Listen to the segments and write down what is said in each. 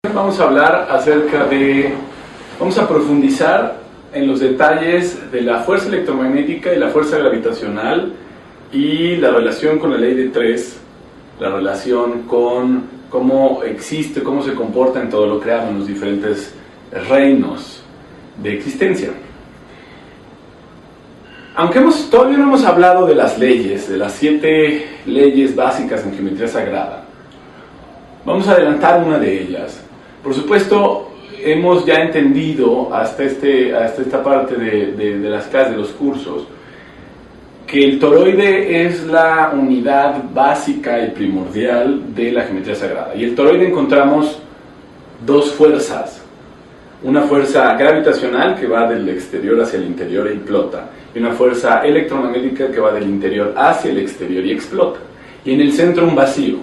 Vamos a hablar vamos a profundizar en los detalles de la fuerza electromagnética y la fuerza gravitacional y la relación con la ley de tres, la relación con cómo existe, cómo se comporta en todo lo creado, en los diferentes reinos de existencia. Aunque todavía no hemos hablado de las leyes, de las 7 leyes básicas en geometría sagrada, vamos a adelantar una de ellas. Por supuesto, hemos ya entendido hasta esta parte de las clases, de los cursos, que el toroide es la unidad básica y primordial de la geometría sagrada. Y el toroide encontramos dos fuerzas. Una fuerza gravitacional que va del exterior hacia el interior e implota, y una fuerza electromagnética que va del interior hacia el exterior y explota. Y en el centro un vacío.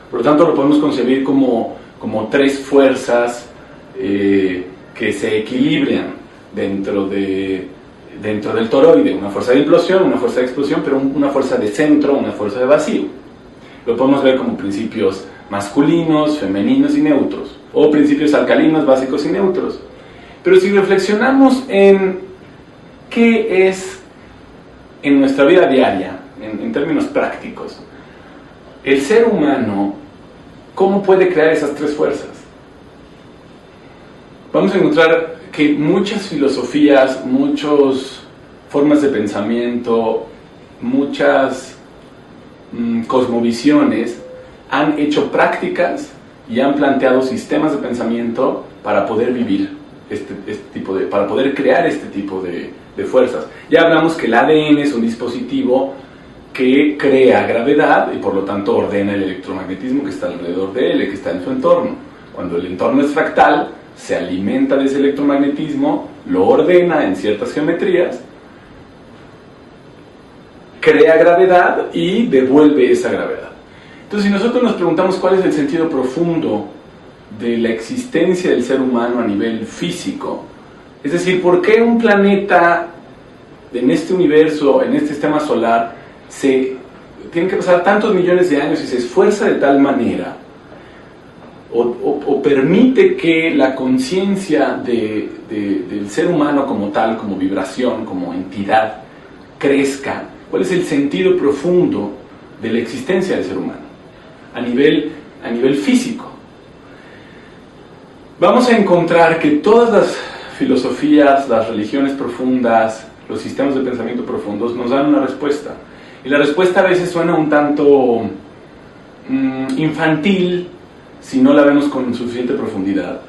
Por lo tanto, lo podemos concebir como 3 fuerzas que se equilibran dentro del toroide. Una fuerza de implosión, una fuerza de explosión, pero una fuerza de centro, una fuerza de vacío. Lo podemos ver como principios masculinos, femeninos y neutros, o principios alcalinos, básicos y neutros. Pero si reflexionamos en qué es en nuestra vida diaria, en términos prácticos, el ser humano, ¿cómo puede crear esas 3 fuerzas? Vamos a encontrar que muchas filosofías, muchas formas de pensamiento, muchas cosmovisiones han hecho prácticas y han planteado sistemas de pensamiento para poder vivir para poder crear este tipo de fuerzas. Ya hablamos que el ADN es un dispositivo que crea gravedad y por lo tanto ordena el electromagnetismo que está alrededor de él, que está en su entorno. Cuando el entorno es fractal, se alimenta de ese electromagnetismo, lo ordena en ciertas geometrías, crea gravedad y devuelve esa gravedad. Entonces, si nosotros nos preguntamos cuál es el sentido profundo de la existencia del ser humano a nivel físico, es decir, ¿por qué un planeta en este universo, en este sistema solar, tiene que pasar tantos millones de años y se esfuerza de tal manera o permite que la conciencia del ser humano como tal, como vibración, como entidad, crezca? ¿Cuál es el sentido profundo de la existencia del ser humano a nivel físico? Vamos a encontrar que todas las filosofías, las religiones profundas, los sistemas de pensamiento profundos nos dan una respuesta. Y la respuesta a veces suena un tanto infantil si no la vemos con suficiente profundidad.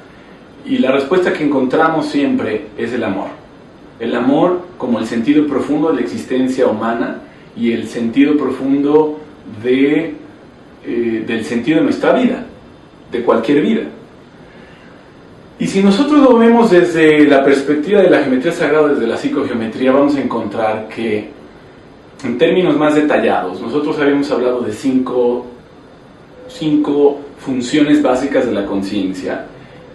Y la respuesta que encontramos siempre es el amor. El amor como el sentido profundo de la existencia humana y el sentido profundo del sentido de nuestra vida, de cualquier vida. Y si nosotros lo vemos desde la perspectiva de la geometría sagrada, desde la psicogeometría, vamos a encontrar que, en términos más detallados, nosotros habíamos hablado de 5 funciones básicas de la conciencia,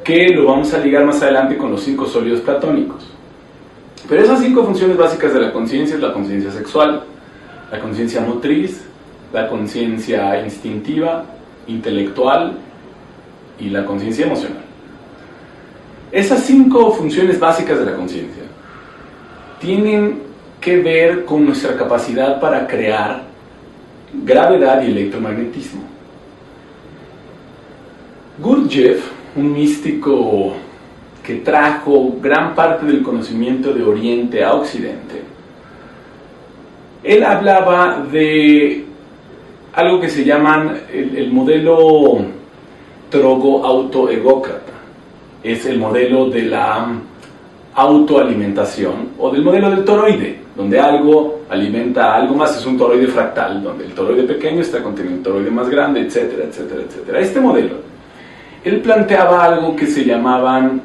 que lo vamos a ligar más adelante con los 5 sólidos platónicos. Pero esas 5 funciones básicas de la conciencia es la conciencia sexual, la conciencia motriz, la conciencia instintiva, intelectual y la conciencia emocional. Esas 5 funciones básicas de la conciencia tienen que ver con nuestra capacidad para crear gravedad y electromagnetismo. Gurdjieff, un místico que trajo gran parte del conocimiento de Oriente a Occidente, él hablaba de algo que se llama el modelo trogo-autoegócrata. Es el modelo de la autoalimentación o del modelo del toroide, donde algo alimenta a algo más. Es un toroide fractal, donde el toroide pequeño está conteniendo un toroide más grande, etcétera, etcétera, etcétera. Este modelo, él planteaba algo que se llamaban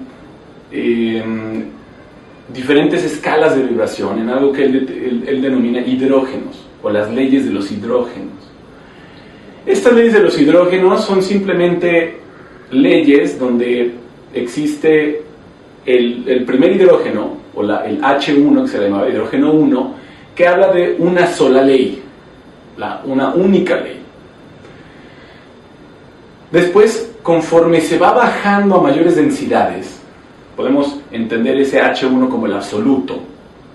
diferentes escalas de vibración, en algo que él denomina hidrógenos, o las leyes de los hidrógenos. Estas leyes de los hidrógenos son simplemente leyes donde existe el primer hidrógeno, o el H1, que se le llamaba hidrógeno 1, que habla de una sola ley, una única ley. Después conforme se va bajando a mayores densidades, podemos entender ese H1 como el absoluto,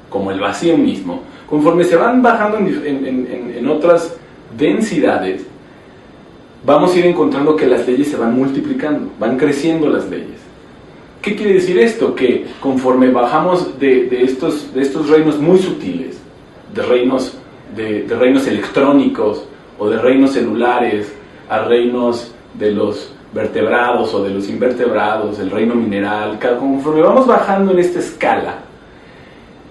como el vacío mismo, conforme se van bajando en otras densidades, vamos a ir encontrando que las leyes se van multiplicando, van creciendo las leyes. ¿Qué quiere decir esto? Que conforme bajamos de estos reinos muy sutiles, de reinos electrónicos o de reinos celulares, a reinos de los vertebrados o de los invertebrados, el reino mineral, conforme vamos bajando en esta escala,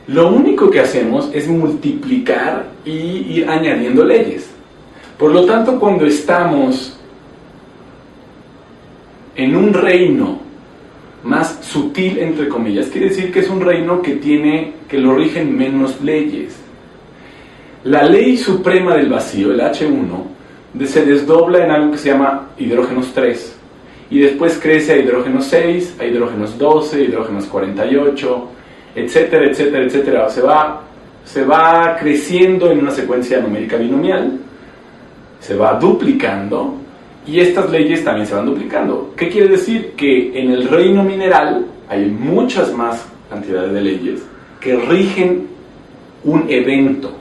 lo único que hacemos es multiplicar y ir añadiendo leyes. Por lo tanto, cuando estamos en un reino más sutil, entre comillas, quiere decir que es un reino que lo rigen menos leyes. La ley suprema del vacío, el H1, se desdobla en algo que se llama hidrógenos 3, y después crece a hidrógenos 6, a hidrógenos 12, hidrógenos 48, etcétera, etcétera, etcétera. Se va creciendo en una secuencia numérica binomial, se va duplicando, y estas leyes también se van duplicando. ¿Qué quiere decir? Que en el reino mineral hay muchas más cantidades de leyes que rigen un evento.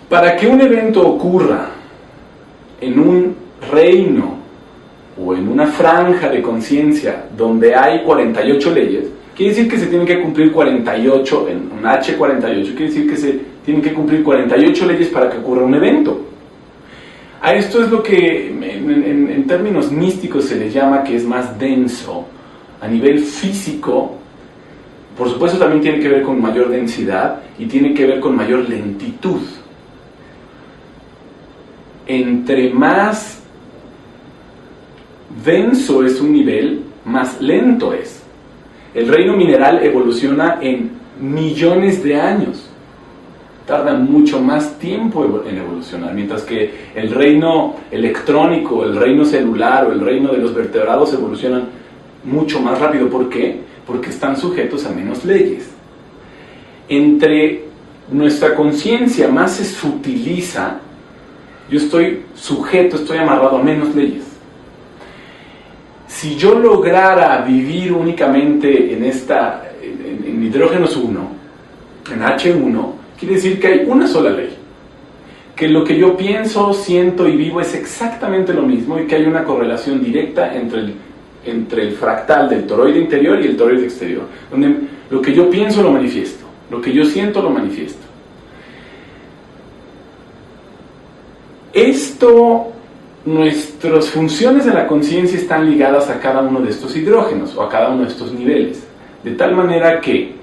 Para que un evento ocurra en un reino o en una franja de conciencia donde hay 48 leyes, quiere decir que se tienen que cumplir 48, en un H48, quiere decir que se tienen que cumplir 48 leyes para que ocurra un evento. A esto es lo que en términos místicos se le llama que es más denso. A nivel físico, por supuesto también tiene que ver con mayor densidad y tiene que ver con mayor lentitud. Entre más denso es un nivel, más lento es. El reino mineral evoluciona en millones de años. Tarda mucho más tiempo en evolucionar, mientras que el reino electrónico, el reino celular o el reino de los vertebrados evolucionan mucho más rápido. ¿Por qué? Porque están sujetos a menos leyes. Entre nuestra conciencia más se sutiliza, yo estoy amarrado a menos leyes. Si yo lograra vivir únicamente en hidrógenos 1, en H1, quiere decir que hay una sola ley, que lo que yo pienso, siento y vivo es exactamente lo mismo, y que hay una correlación directa entre el fractal del toroide interior y el toroide exterior, donde lo que yo pienso lo manifiesto, lo que yo siento lo manifiesto. Nuestras funciones de la conciencia están ligadas a cada uno de estos hidrógenos o a cada uno de estos niveles, de tal manera que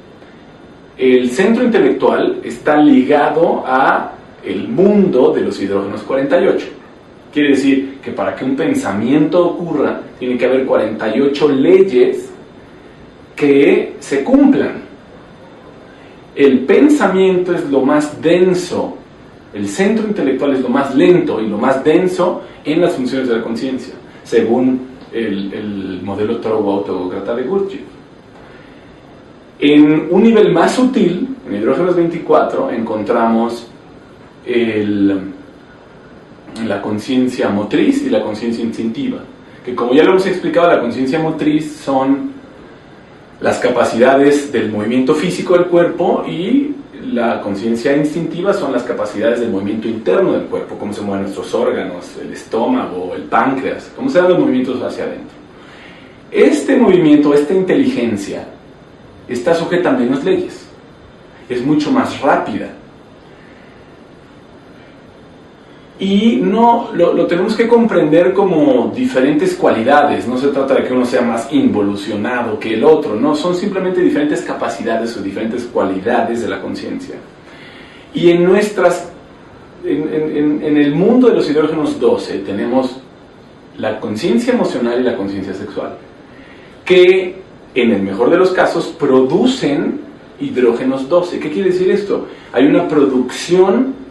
el centro intelectual está ligado a el mundo de los hidrógenos 48. Quiere decir que para que un pensamiento ocurra, tiene que haber 48 leyes que se cumplan. El pensamiento es lo más denso, el centro intelectual es lo más lento y lo más denso en las funciones de la conciencia, según el modelo Trogo-Autócrata de Gurdjieff. En un nivel más sutil, en hidrógenos 24, encontramos la conciencia motriz y la conciencia instintiva, que, como ya lo hemos explicado, la conciencia motriz son las capacidades del movimiento físico del cuerpo, y la conciencia instintiva son las capacidades del movimiento interno del cuerpo, cómo se mueven nuestros órganos, el estómago, el páncreas, cómo se dan los movimientos hacia adentro. Este movimiento, esta inteligencia, está sujeta a menos leyes, es mucho más rápida, y lo tenemos que comprender como diferentes cualidades. No se trata de que uno sea más involucionado que el otro, no, son simplemente diferentes capacidades o diferentes cualidades de la conciencia. Y en el mundo de los hidrógenos 12 tenemos la conciencia emocional y la conciencia sexual, que en el mejor de los casos producen hidrógenos 12. ¿Qué quiere decir esto? Hay una producción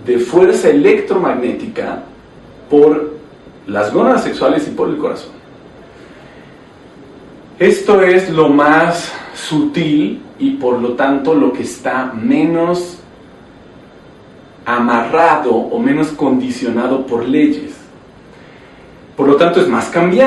de fuerza electromagnética por las gónadas sexuales y por el corazón. Esto es lo más sutil y por lo tanto lo que está menos amarrado o menos condicionado por leyes. por lo tanto es más cambiante.